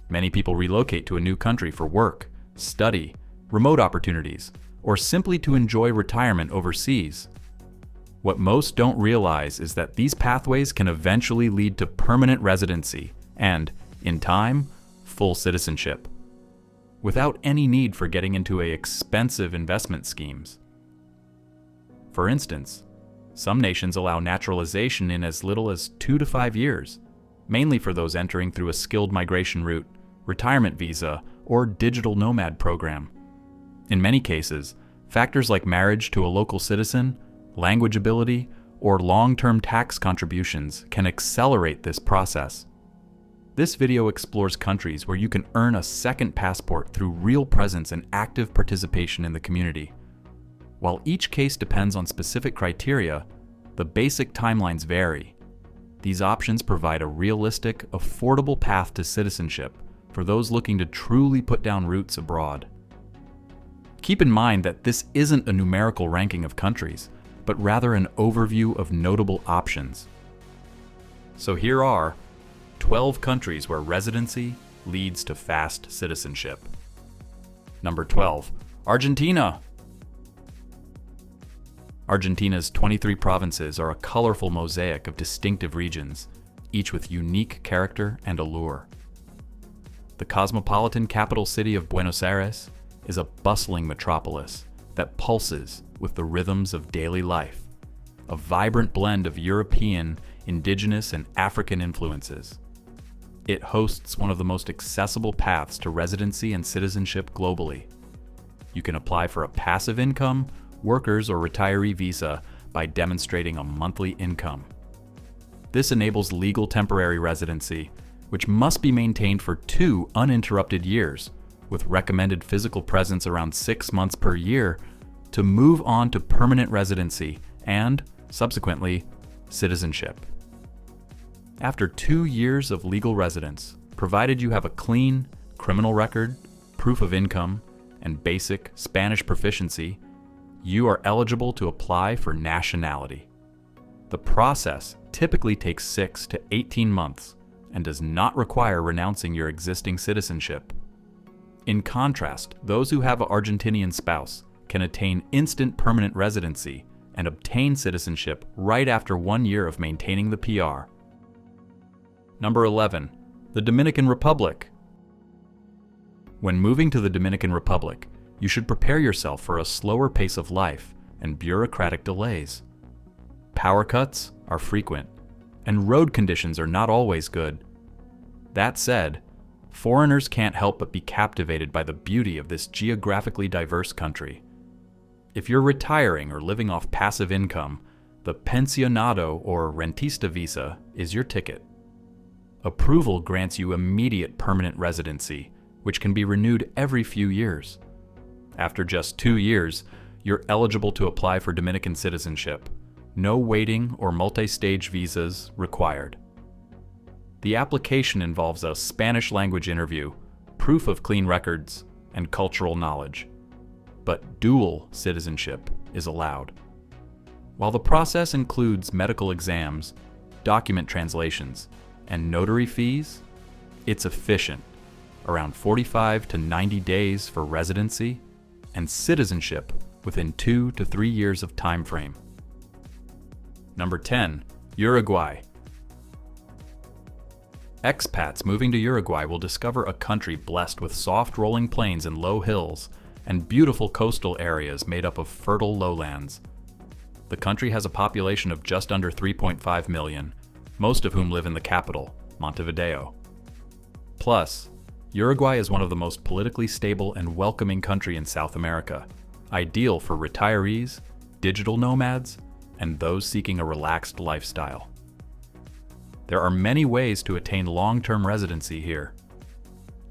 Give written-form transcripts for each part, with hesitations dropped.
Many people relocate to a new country for work, study, remote opportunities, or simply to enjoy retirement overseas. What most don't realize is that these pathways can eventually lead to permanent residency and, in time, full citizenship, without any need for getting into expensive investment schemes. For instance, some nations allow naturalization in as little as 2 to 5 years, mainly for those entering through a skilled migration route, retirement visa, or digital nomad program. In many cases, factors like marriage to a local citizen, language ability, or long-term tax contributions can accelerate this process. This video explores countries where you can earn a second passport through real presence and active participation in the community. While each case depends on specific criteria, the basic timelines vary. These options provide a realistic, affordable path to citizenship for those looking to truly put down roots abroad. Keep in mind that this isn't a numerical ranking of countries, but rather an overview of notable options. So here are 12 countries where residency leads to fast citizenship. Number 12, Argentina. Argentina's 23 provinces are a colorful mosaic of distinctive regions, each with unique character and allure. The cosmopolitan capital city of Buenos Aires is a bustling metropolis that pulses with the rhythms of daily life, a vibrant blend of European, indigenous, and African influences. It hosts one of the most accessible paths to residency and citizenship globally. You can apply for a passive income, workers, or retiree visa by demonstrating a monthly income. This enables legal temporary residency, which must be maintained for 2 uninterrupted years, with recommended physical presence around 6 months per year, to move on to permanent residency and, subsequently, citizenship. After 2 years of legal residence, provided you have a clean criminal record, proof of income, and basic Spanish proficiency, you are eligible to apply for nationality. The process typically takes 6 to 18 months and does not require renouncing your existing citizenship. In contrast, those who have an Argentinian spouse can attain instant permanent residency and obtain citizenship right after 1 year of maintaining the PR. Number 11, the Dominican Republic. When moving to the Dominican Republic, you should prepare yourself for a slower pace of life and bureaucratic delays. Power cuts are frequent, and road conditions are not always good. That said, foreigners can't help but be captivated by the beauty of this geographically diverse country. If you're retiring or living off passive income, the pensionado or rentista visa is your ticket. Approval grants you immediate permanent residency, which can be renewed every few years. After just 2 years, you're eligible to apply for Dominican citizenship. No waiting or multi-stage visas required. The application involves a Spanish language interview, proof of clean records, and cultural knowledge. But dual citizenship is allowed. While the process includes medical exams, document translations, and notary fees, it's efficient, around 45 to 90 days for residency, and citizenship within 2 to 3 years of time frame. Number 10, Uruguay. Expats moving to Uruguay will discover a country blessed with soft rolling plains and low hills, and beautiful coastal areas made up of fertile lowlands. The country has a population of just under 3.5 million, most of whom live in the capital, Montevideo. Plus, Uruguay is one of the most politically stable and welcoming countries in South America, ideal for retirees, digital nomads, and those seeking a relaxed lifestyle. There are many ways to attain long-term residency here.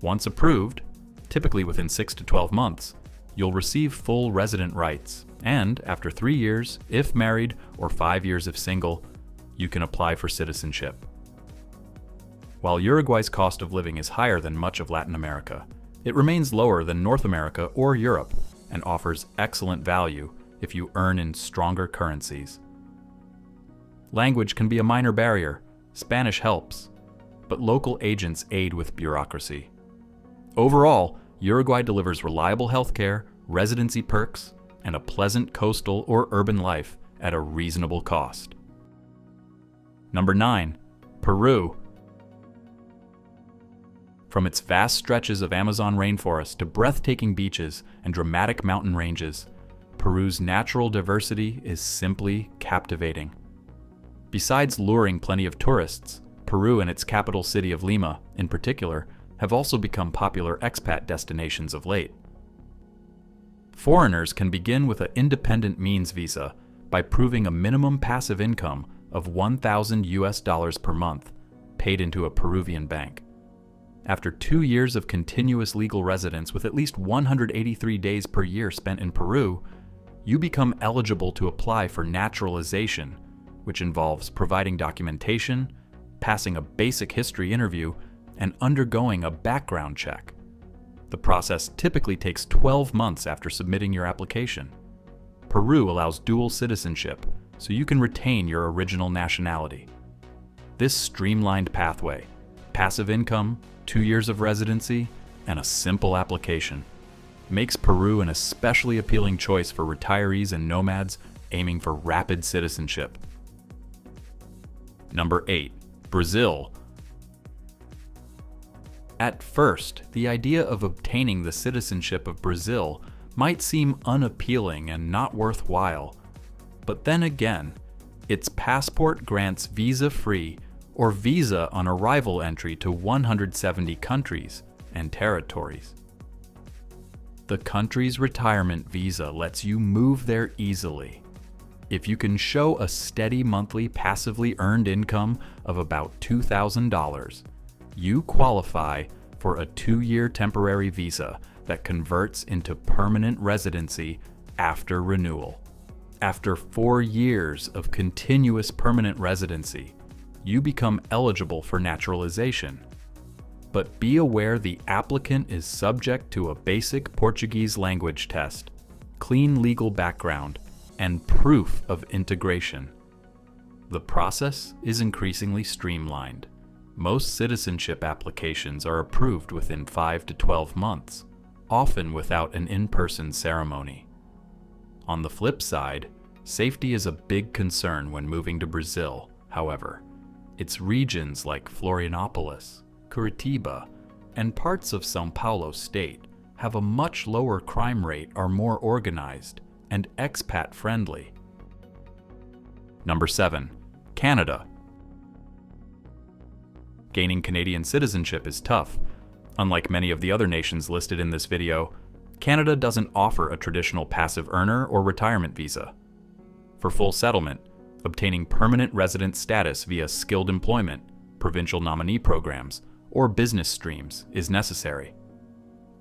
Once approved, typically within 6 to 12 months, you'll receive full resident rights, and after 3 years, if married, or 5 years if single, you can apply for citizenship. While Uruguay's cost of living is higher than much of Latin America, it remains lower than North America or Europe and offers excellent value if you earn in stronger currencies. Language can be a minor barrier. Spanish helps, but local agents aid with bureaucracy. Overall, Uruguay delivers reliable healthcare, residency perks, and a pleasant coastal or urban life at a reasonable cost. Number 9. Peru. From its vast stretches of Amazon rainforest to breathtaking beaches and dramatic mountain ranges, Peru's natural diversity is simply captivating. Besides luring plenty of tourists, Peru and its capital city of Lima, in particular, have also become popular expat destinations of late. Foreigners can begin with an independent means visa by proving a minimum passive income of $1,000 per month paid into a Peruvian bank. After 2 years of continuous legal residence with at least 183 days per year spent in Peru, you become eligible to apply for naturalization, which involves providing documentation, passing a basic history interview, and undergoing a background check. The process typically takes 12 months after submitting your application. Peru allows dual citizenship, so you can retain your original nationality. This streamlined pathway, passive income, 2 years of residency, and a simple application, makes Peru an especially appealing choice for retirees and nomads aiming for rapid citizenship. Number 8. Brazil. At first, the idea of obtaining the citizenship of Brazil might seem unappealing and not worthwhile. But then again, its passport grants visa-free or visa on arrival entry to 170 countries and territories. The country's retirement visa lets you move there easily. If you can show a steady monthly passively earned income of about $2,000, you qualify for a 2-year temporary visa that converts into permanent residency after renewal. After 4 years of continuous permanent residency, you become eligible for naturalization. But be aware the applicant is subject to a basic Portuguese language test, clean legal background, and proof of integration. The process is increasingly streamlined. Most citizenship applications are approved within 5 to 12 months, often without an in-person ceremony. On the flip side, safety is a big concern when moving to Brazil, however. Its regions like Florianopolis, Curitiba, and parts of São Paulo state have a much lower crime rate, are more organized, and expat-friendly. Number 7. Canada. Gaining Canadian citizenship is tough. Unlike many of the other nations listed in this video, Canada doesn't offer a traditional passive earner or retirement visa. For full settlement, obtaining permanent resident status via skilled employment, provincial nominee programs, or business streams is necessary.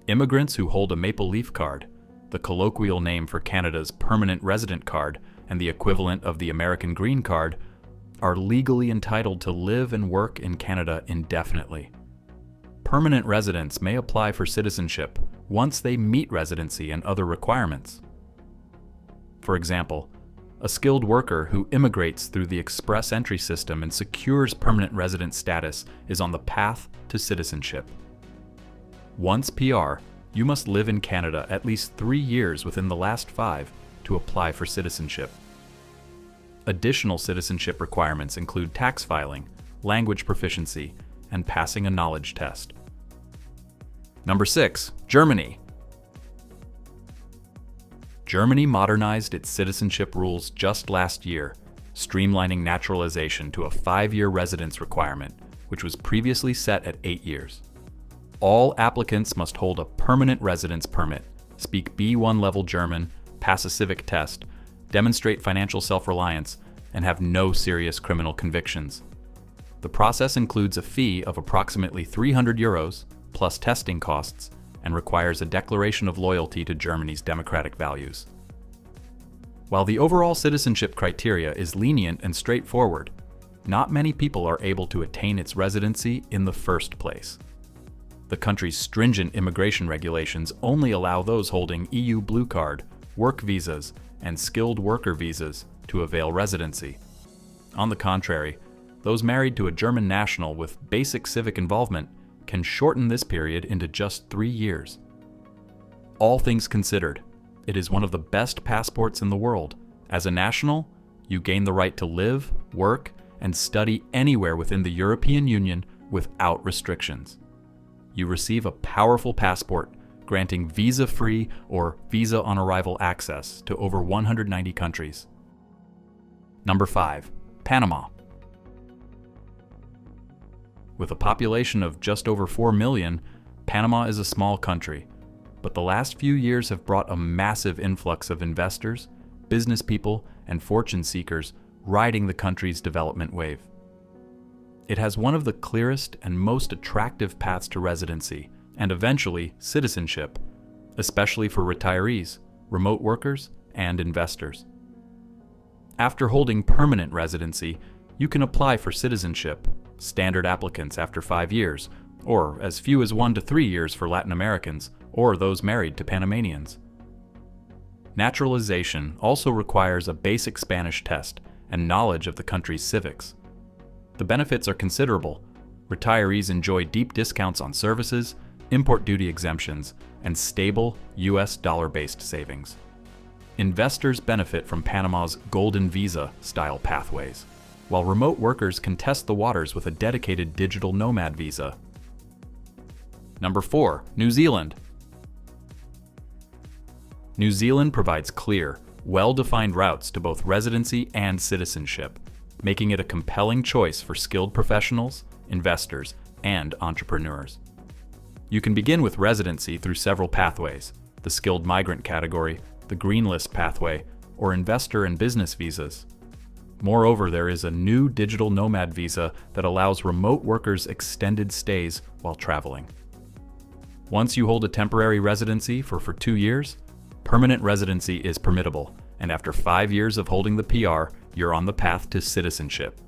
Immigrants who hold a Maple Leaf card, the colloquial name for Canada's permanent resident card and the equivalent of the American Green Card, are legally entitled to live and work in Canada indefinitely. Permanent residents may apply for citizenship once they meet residency and other requirements. For example, a skilled worker who immigrates through the express entry system and secures permanent resident status is on the path to citizenship. Once PR, you must live in Canada at least 3 years within the last 5 to apply for citizenship. Additional citizenship requirements include tax filing, language proficiency, and passing a knowledge test. Number 6. Germany. Germany modernized its citizenship rules just last year, streamlining naturalization to a 5-year residence requirement, which was previously set at 8 years. All applicants must hold a permanent residence permit, speak B1 level German, pass a civic test, demonstrate financial self-reliance, and have no serious criminal convictions. The process includes a fee of approximately €300 plus testing costs and requires a declaration of loyalty to Germany's democratic values. While the overall citizenship criteria is lenient and straightforward, not many people are able to attain its residency in the first place. The country's stringent immigration regulations only allow those holding EU Blue Card, work visas, and skilled worker visas to avail residency. On the contrary, those married to a German national with basic civic involvement can shorten this period into just 3 years. All things considered, it is one of the best passports in the world. As a national, you gain the right to live, work, and study anywhere within the European Union without restrictions. You receive a powerful passport granting visa-free or visa-on-arrival access to over 190 countries. Number 5. Panama. With a population of just over 4 million, Panama is a small country, but the last few years have brought a massive influx of investors, business people, and fortune seekers riding the country's development wave. It has one of the clearest and most attractive paths to residency, and eventually citizenship, especially for retirees, remote workers, and investors. After holding permanent residency, you can apply for citizenship, standard applicants after 5 years, or as few as 1 to 3 years for Latin Americans or those married to Panamanians. Naturalization also requires a basic Spanish test and knowledge of the country's civics. The benefits are considerable. Retirees enjoy deep discounts on services, import duty exemptions, and stable US dollar-based savings. Investors benefit from Panama's golden visa-style pathways, while remote workers can test the waters with a dedicated digital nomad visa. Number 4. New Zealand. New Zealand provides clear, well-defined routes to both residency and citizenship, making it a compelling choice for skilled professionals, investors, and entrepreneurs. You can begin with residency through several pathways: the skilled migrant category, the green list pathway, or investor and business visas. Moreover, there is a new digital nomad visa that allows remote workers extended stays while traveling. Once you hold a temporary residency for 2 years, permanent residency is permittable, and after 5 years of holding the PR, you're on the path to citizenship.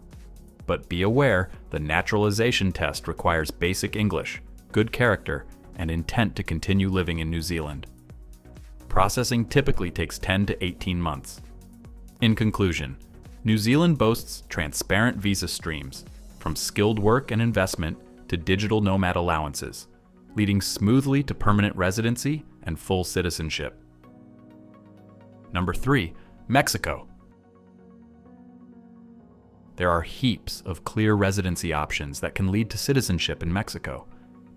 But be aware, the naturalization test requires basic English, good character, and intent to continue living in New Zealand. Processing typically takes 10 to 18 months. In conclusion, New Zealand boasts transparent visa streams, from skilled work and investment to digital nomad allowances, leading smoothly to permanent residency and full citizenship. Number 3. Mexico. There are heaps of clear residency options that can lead to citizenship in Mexico,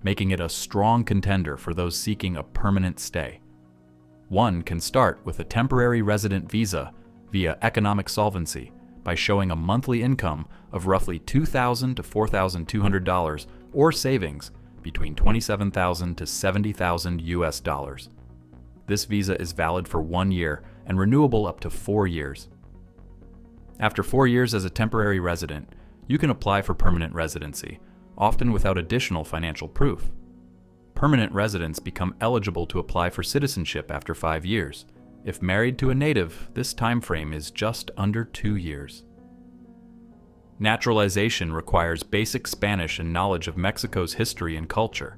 making it a strong contender for those seeking a permanent stay. One can start with a temporary resident visa via economic solvency by showing a monthly income of roughly $2,000 to $4,200 or savings between $27,000 to $70,000 US dollars. This visa is valid for 1 year and renewable up to 4 years. After 4 years as a temporary resident, you can apply for permanent residency, often without additional financial proof. Permanent residents become eligible to apply for citizenship after 5 years. If married to a native, this time frame is just under 2 years. Naturalization requires basic Spanish and knowledge of Mexico's history and culture.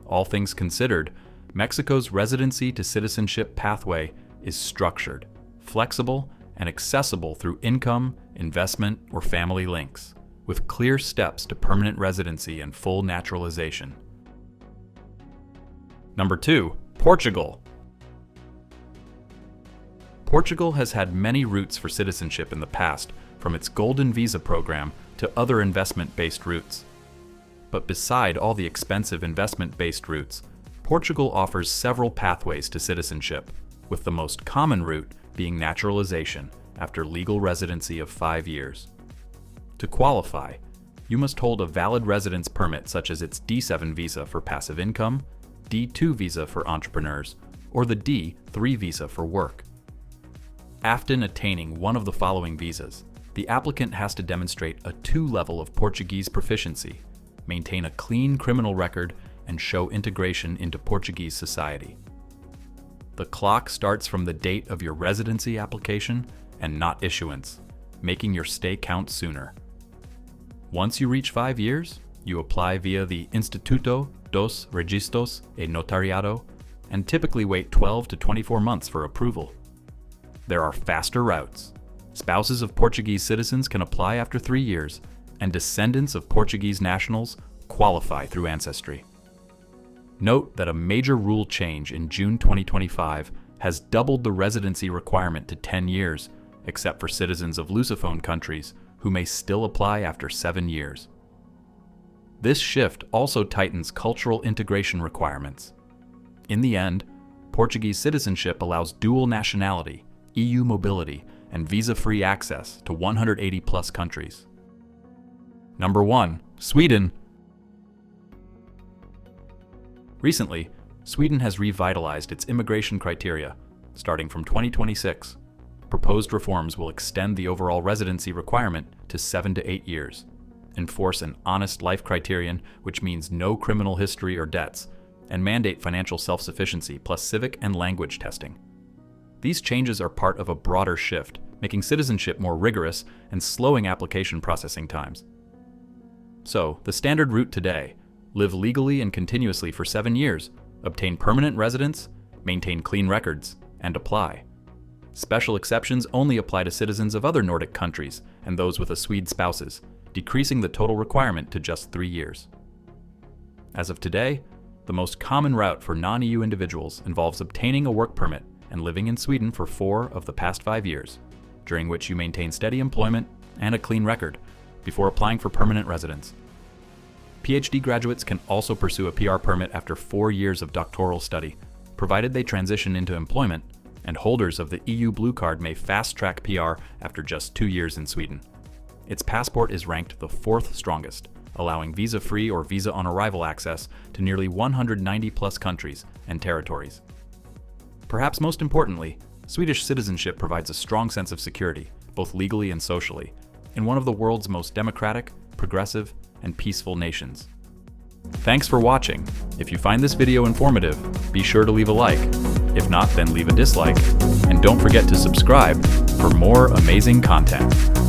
All things considered, Mexico's residency to citizenship pathway is structured, flexible, and accessible through income, investment, or family links, with clear steps to permanent residency and full naturalization. Number 2. Portugal. Portugal has had many routes for citizenship in the past, from its Golden Visa program to other investment-based routes. But beside all the expensive investment-based routes, Portugal offers several pathways to citizenship, with the most common route being naturalization after legal residency of 5 years. To qualify, you must hold a valid residence permit such as its D7 visa for passive income, D2 visa for entrepreneurs, or the D3 visa for work. After attaining one of the following visas, the applicant has to demonstrate a 2 level of Portuguese proficiency, maintain a clean criminal record, and show integration into Portuguese society. The clock starts from the date of your residency application and not issuance, making your stay count sooner. Once you reach 5 years, you apply via the Instituto dos Registros e Notariado and typically wait 12 to 24 months for approval. There are faster routes. Spouses of Portuguese citizens can apply after 3 years, and descendants of Portuguese nationals qualify through ancestry. Note that a major rule change in June 2025 has doubled the residency requirement to 10 years, except for citizens of Lusophone countries who may still apply after 7 years. This shift also tightens cultural integration requirements. In the end, Portuguese citizenship allows dual nationality, EU mobility, and visa-free access to 180+ countries. Number 1. Sweden. Recently, Sweden has revitalized its immigration criteria. Starting from 2026, proposed reforms will extend the overall residency requirement to 7 to 8 years, enforce an honest life criterion, which means no criminal history or debts, and mandate financial self-sufficiency plus civic and language testing. These changes are part of a broader shift, making citizenship more rigorous and slowing application processing times. So, the standard route today: live legally and continuously for 7 years, obtain permanent residence, maintain clean records, and apply. Special exceptions only apply to citizens of other Nordic countries and those with a Swede spouses, decreasing the total requirement to just 3 years. As of today, the most common route for non-EU individuals involves obtaining a work permit and living in Sweden for 4 of the past 5 years, during which you maintain steady employment and a clean record before applying for permanent residence. PhD graduates can also pursue a PR permit after 4 years of doctoral study, provided they transition into employment, and holders of the EU Blue Card may fast-track PR after just 2 years in Sweden. Its passport is ranked the 4th strongest, allowing visa-free or visa-on-arrival access to nearly 190+ countries and territories. Perhaps most importantly, Swedish citizenship provides a strong sense of security, both legally and socially, in one of the world's most democratic, progressive, and peaceful nations. Thanks for watching. If you find this video informative, be sure to leave a like. If not, then leave a dislike. And don't forget to subscribe for more amazing content.